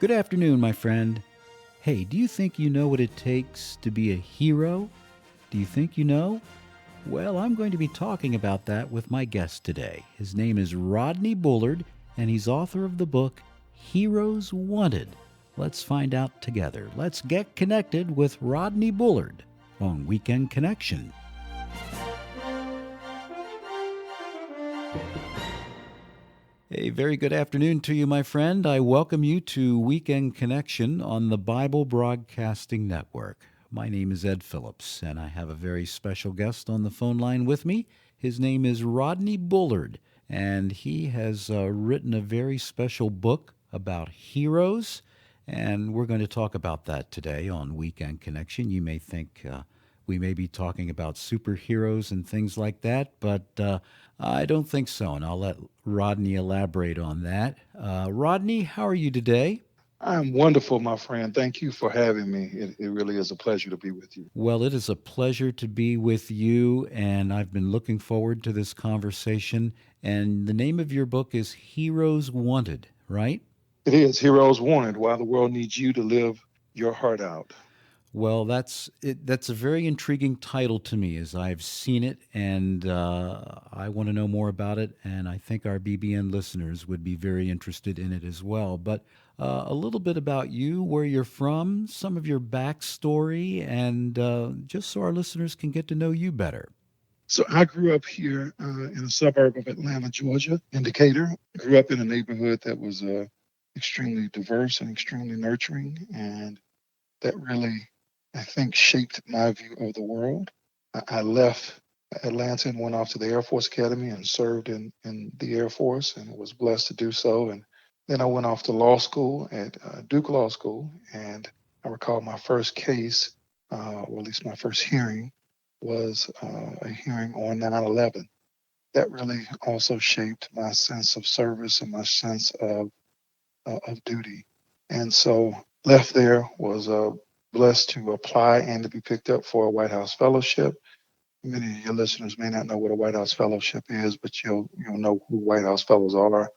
Good afternoon, my friend. Hey, do you think you know what it takes to be a hero? Do you think you know? Well, I'm going to be talking about that with my guest today. His name is Rodney Bullard, and he's author of the book Heroes Wanted. Let's find out together. Let's get connected with Rodney Bullard on Weekend Connection. A very good afternoon to you, my friend. I welcome you to Weekend Connection on the Bible Broadcasting Network. My name is Ed Phillips, and I have a very special guest on the phone line with me. His name is Rodney Bullard, and he has written a very special book about heroes, and we're going to talk about that today on Weekend Connection. You may think we may be talking about superheroes and things like that, but I don't think so, and I'll let Rodney elaborate on that. Rodney, how are you today? I'm wonderful, my friend. Thank you for having me. It really is a pleasure to be with you. Well, it is a pleasure to be with you, and I've been looking forward to this conversation. And the name of your book is Heroes Wanted, right? It is Heroes Wanted while the world needs you to live your heart out. Well, that's a very intriguing title to me, as I've seen it, and I want to know more about it. And I think our BBN listeners would be very interested in it as well. But a little bit about you, where you're from, some of your backstory, and just so our listeners can get to know you better. So I grew up here in a suburb of Atlanta, Georgia, in Decatur. Grew up in a neighborhood that was extremely diverse and extremely nurturing, and that really, I think, shaped my view of the world. I left Atlanta and went off to the Air Force Academy and served in the Air Force and was blessed to do so. And then I went off to law school at Duke Law School. And I recall my first case, or at least my first hearing, was a hearing on 9/11. That really also shaped my sense of service and my sense of duty. And so left there, was blessed to apply and to be picked up for a White House fellowship. Many of your listeners may not know what a White House fellowship is, but you'll know who White House fellows are: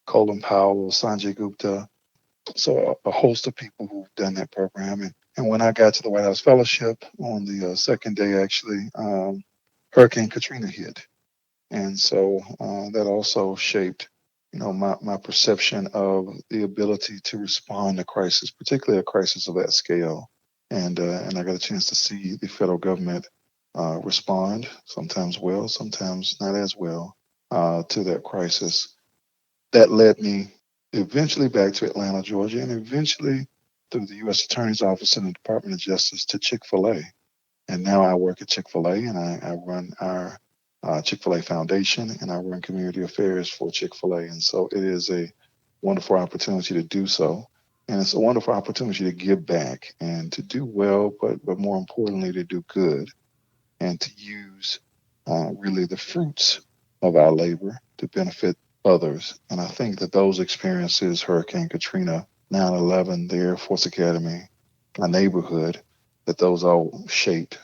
Colin Powell, Sanjay Gupta, so a host of people who've done that program. And when I got to the White House fellowship on the second day, actually, Hurricane Katrina hit, and so that also shaped, my perception of the ability to respond to crisis, particularly a crisis of that scale. And I got a chance to see the federal government respond, sometimes well, sometimes not as well, to that crisis. That led me eventually back to Atlanta, Georgia, and eventually through the U.S. Attorney's Office and the Department of Justice to Chick-fil-A. And now I work at Chick-fil-A, and I run our Chick-fil-A Foundation, and I run community affairs for Chick-fil-A. And so it is a wonderful opportunity to do so. And it's a wonderful opportunity to give back and to do well, but more importantly, to do good and to use really the fruits of our labor to benefit others. And I think that those experiences, Hurricane Katrina, 9/11, the Air Force Academy, my neighborhood, that those all shaped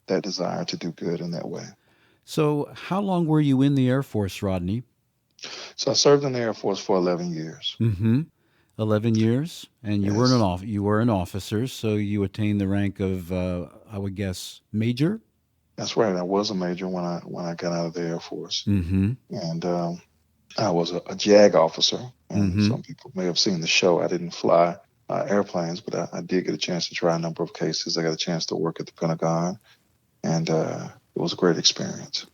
that desire to do good in that way. So, how long were you in the Air Force, Rodney? So I served in the Air Force for 11 years. Mm-hmm. 11 years, and you were Yes, you were an officer, so you attained the rank of, I would guess, major. that's right. I was a major when I got out of the Air Force, Mm-hmm. and I was a JAG officer. And Mm-hmm. some people may have seen the show. I didn't fly airplanes, but I did get a chance to try a number of cases. I got a chance to work at the Pentagon, and it was a great experience.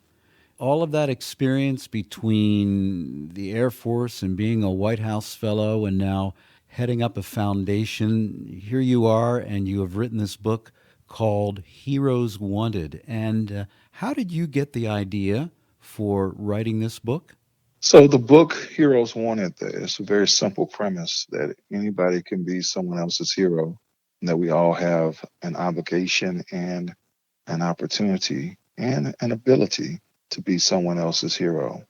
All of that experience between the Air Force and being a White House fellow and now heading up a foundation, here you are, and you have written this book called Heroes Wanted. And how did you get the idea for writing this book? So the book Heroes Wanted, it's a very simple premise that anybody can be someone else's hero, and that we all have an obligation and an opportunity and an ability to be someone else's hero.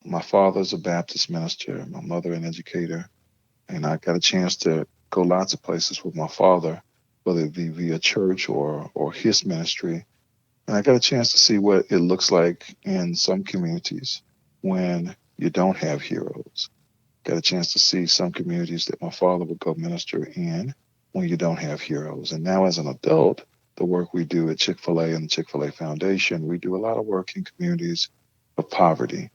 My father's a Baptist minister, my mother an educator, and I got a chance to go lots of places with my father, whether it be via church or his ministry. And I got a chance to see what it looks like in some communities when you don't have heroes. got a chance to see some communities that my father would go minister in when you don't have heroes. And now, as an adult, the work we do at Chick fil A and the Chick fil A Foundation, we do a lot of work in communities of poverty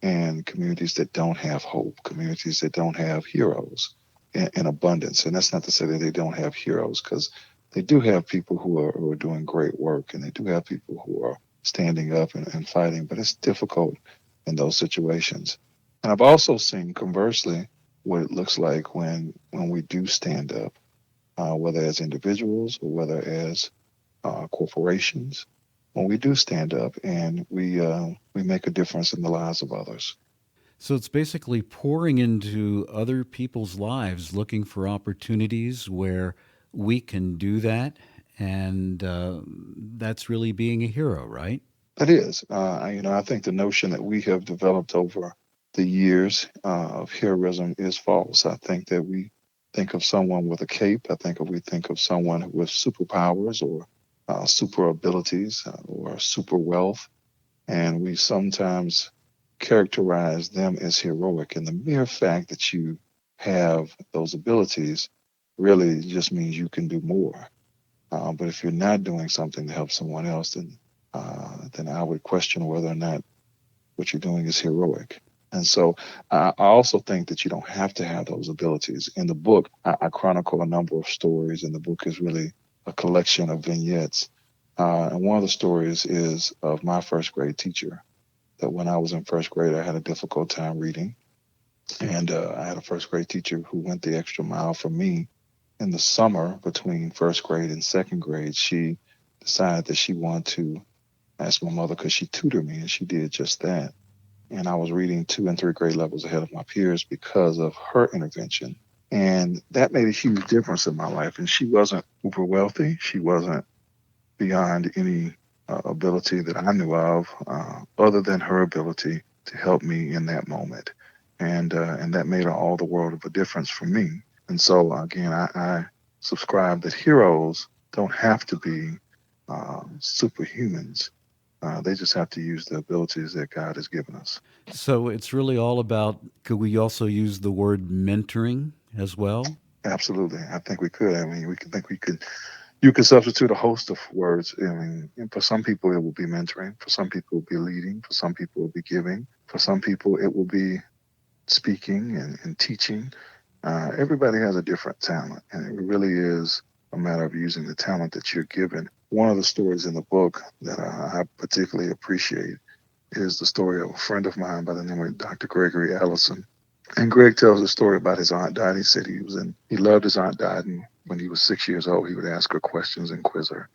and communities that don't have hope, communities that don't have heroes in abundance. And that's not to say that they don't have heroes, because they do have people who are doing great work, and they do have people who are standing up and fighting, but it's difficult in those situations. And I've also seen, conversely, what it looks like when we do stand up, whether as individuals or whether as corporations, when we do stand up and we make a difference in the lives of others. So it's basically pouring into other people's lives, looking for opportunities where we can do that. And that's really being a hero, right? It is. I think the notion that we have developed over the years of heroism is false. I think that we think of someone with a cape. We think of someone with superpowers or super abilities or super wealth, and we sometimes characterize them as heroic. And the mere fact that you have those abilities really just means you can do more. But if you're not doing something to help someone else, then I would question whether or not what you're doing is heroic. And so I also think that you don't have to have those abilities. In the book, I chronicle a number of stories, and the book is really a collection of vignettes. And one of the stories is of my first grade teacher. That when I was in first grade, I had a difficult time reading, and I had a first grade teacher who went the extra mile for me. In the summer between first grade and second grade, she decided that she wanted to ask my mother could she tutor me, and she did just that. And I was reading 2 and 3 grade levels ahead of my peers because of her intervention. And that made a huge difference in my life. And she wasn't uber wealthy. She wasn't beyond any ability that I knew of, other than her ability to help me in that moment. And that made all the world of a difference for me. And so, again, I subscribe that heroes don't have to be superhumans. They just have to use the abilities that God has given us. So it's really all about, could we also use the word mentoring as well? Absolutely, I think we could. I mean, we could. You could substitute a host of words. I mean, and for some people it will be mentoring. For some people it will be leading. For some people it will be giving. For some people it will be speaking and teaching. Everybody has a different talent, and it really is a matter of using the talent that you're given. One of the stories in the book that I particularly appreciate is the story of a friend of mine by the name of Dr. Gregory Allison. And Greg tells a story about his aunt Dottie. He said he loved his aunt Dottie. And when he was 6 years old, he would ask her questions and quiz her.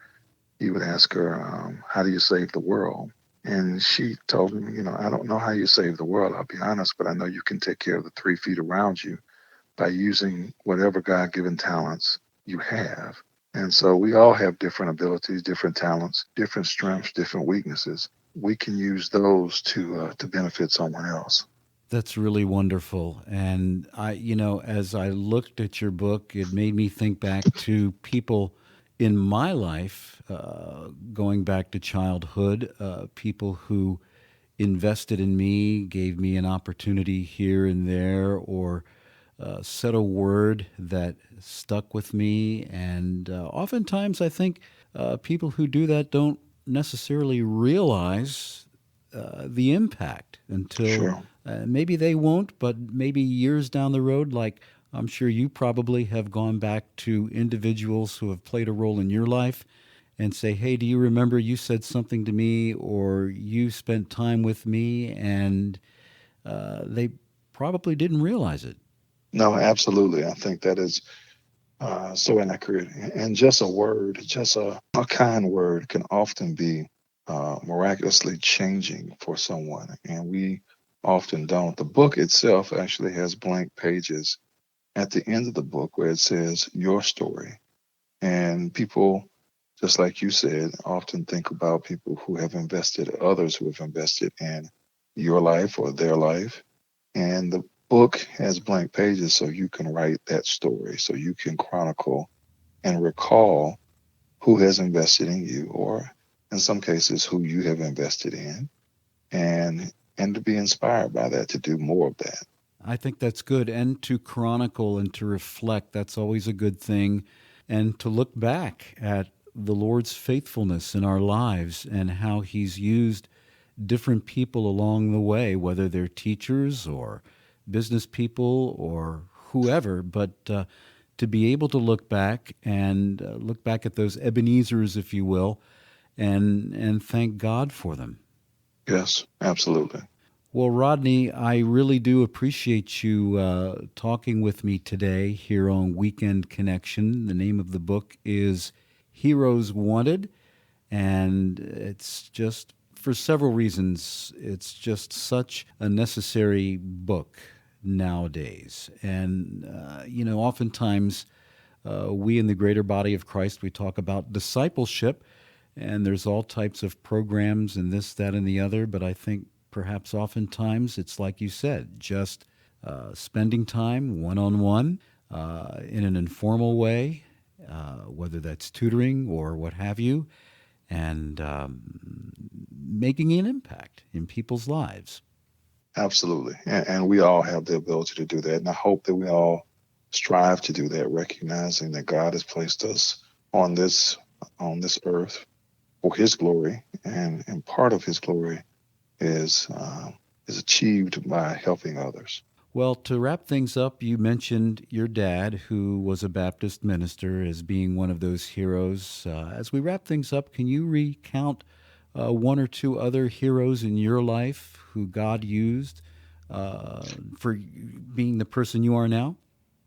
He would ask her, "How do you save the world?" And she told him, "I don't know how you save the world. I'll be honest, but I know you can take care of the 3 feet around you by using whatever God-given talents you have." And so we all have different abilities, different talents, different strengths, different weaknesses. We can use those to benefit someone else. That's really wonderful. And as I looked at your book, it made me think back to people in my life, going back to childhood, people who invested in me, gave me an opportunity here and there, or said a word that stuck with me. And oftentimes, I think people who do that don't necessarily realize the impact until Sure. maybe they won't, but maybe years down the road, like I'm sure you probably have gone back to individuals who have played a role in your life and say, hey, do you remember you said something to me or you spent time with me? And they probably didn't realize it. No, absolutely. I think that is so inaccurate. And just a word, just a kind word can often be miraculously changing for someone. And we often don't. The book itself actually has blank pages at the end of the book where it says your story. And people, just like you said, often think about people who have invested, others who have invested in your life or their life. And the book has blank pages so you can write that story, so you can chronicle and recall who has invested in you, or in some cases, who you have invested in, and to be inspired by that to do more of that. I think that's good. And to chronicle and to reflect, that's always a good thing. And to look back at the Lord's faithfulness in our lives and how He's used different people along the way, whether they're teachers or business people or whoever, but to be able to look back and look back at those Ebenezers, if you will, and thank God for them. Yes, absolutely. Well, Rodney, I really do appreciate you talking with me today here on Weekend Connection. The name of the book is Heroes Wanted, and it's just for several reasons, it's just such a necessary book nowadays. And, oftentimes we in the greater body of Christ, we talk about discipleship, and there's all types of programs and this, that, and the other. But I think perhaps oftentimes it's like you said, just spending time one on one in an informal way, whether that's tutoring or what have you, and making an impact in people's lives. Absolutely. And we all have the ability to do that. And I hope that we all strive to do that, recognizing that God has placed us on this earth for His glory, and part of His glory is achieved by helping others. Well, to wrap things up, you mentioned your dad, who was a Baptist minister, as being one of those heroes. As we wrap things up, can you recount one or two other heroes in your life who God used for being the person you are now?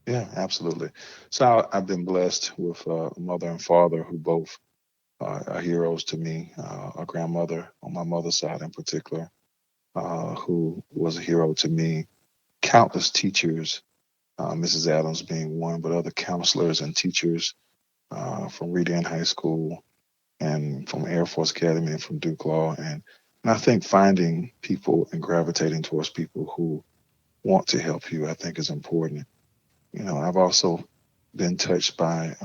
Yeah, absolutely. So I've been blessed with a mother and father who both are heroes to me. A grandmother on my mother's side in particular, who was a hero to me. Countless teachers, Mrs. Adams being one, but other counselors and teachers from Reading High School and from Air Force Academy and from Duke Law. And I think finding people and gravitating towards people who want to help you, I think is important. I've also been touched by,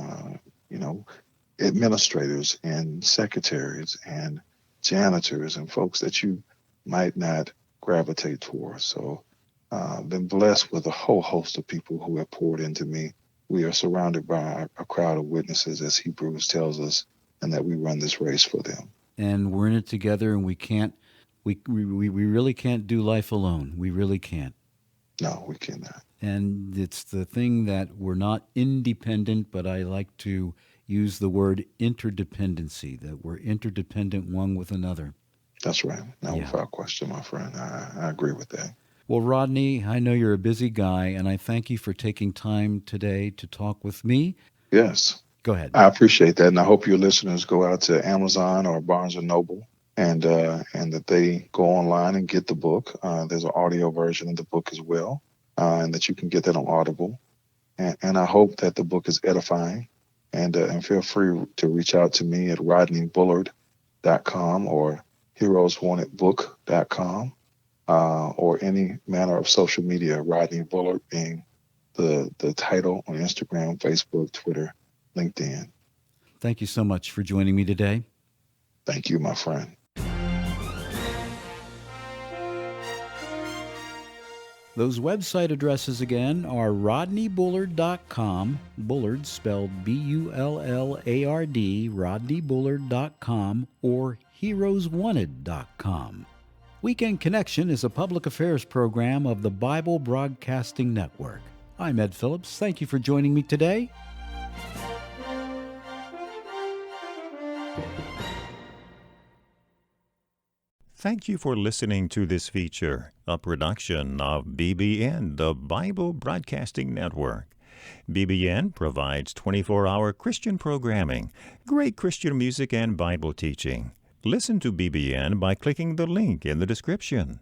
administrators and secretaries and janitors and folks that you might not gravitate towards. So been blessed with a whole host of people who have poured into me. We are surrounded by a crowd of witnesses, as Hebrews tells us, and that we run this race for them. And we're in it together, and we really can't do life alone. We really can't. No, we cannot. And it's the thing that we're not independent, but I like to use the word interdependency, that we're interdependent one with another. That's right. Now, Yeah. without question, my friend, I agree with that. Well, Rodney, I know you're a busy guy, and I thank you for taking time today to talk with me. Yes. Go ahead. I appreciate that, and I hope your listeners go out to Amazon or Barnes and Noble, and that they go online and get the book. There's an audio version of the book as well, and that you can get that on Audible. And I hope that the book is edifying, and feel free to reach out to me at rodneybullard.com or heroeswantedbook.com, or any manner of social media, Rodney Bullard being the title on Instagram, Facebook, Twitter, LinkedIn. Thank you so much for joining me today. Thank you, my friend. Those website addresses again are rodneybullard.com, Bullard spelled B-U-L-L-A-R-D, rodneybullard.com, or heroeswanted.com. Weekend Connection is a public affairs program of the Bible Broadcasting Network. I'm Ed Phillips. Thank you for joining me today. Thank you for listening to this feature, a production of BBN, the Bible Broadcasting Network. BBN provides 24-hour Christian programming, great Christian music, and Bible teaching. Listen to BBN by clicking the link in the description.